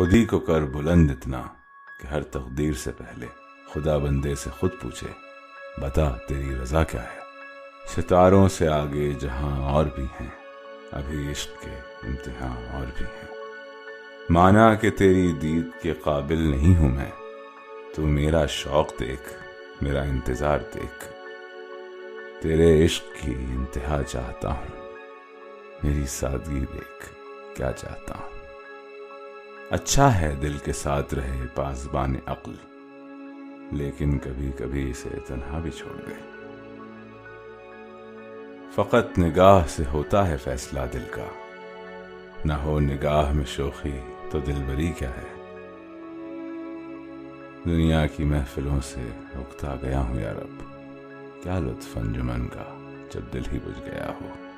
خود ہی کو کر بلند اتنا کہ ہر تقدیر سے پہلے خدا بندے سے خود پوچھے بتا تیری رضا کیا ہے۔ ستاروں سے آگے جہاں اور بھی ہیں، ابھی عشق کے امتحان اور بھی ہیں۔ مانا کہ تیری دید کے قابل نہیں ہوں میں، تو میرا شوق دیکھ، میرا انتظار دیکھ۔ تیرے عشق کی انتہا چاہتا ہوں، میری سادگی دیکھ کیا چاہتا ہوں۔ اچھا ہے دل کے ساتھ رہے پاسبان عقل، لیکن کبھی کبھی اسے تنہا بھی چھوڑ دے۔ فقط نگاہ سے ہوتا ہے فیصلہ دل کا، نہ ہو نگاہ میں شوخی تو دلبری کیا ہے۔ دنیا کی محفلوں سے اکتا گیا ہوں یا رب، کیا لطف انجمن کا جب دل ہی بجھ گیا ہو۔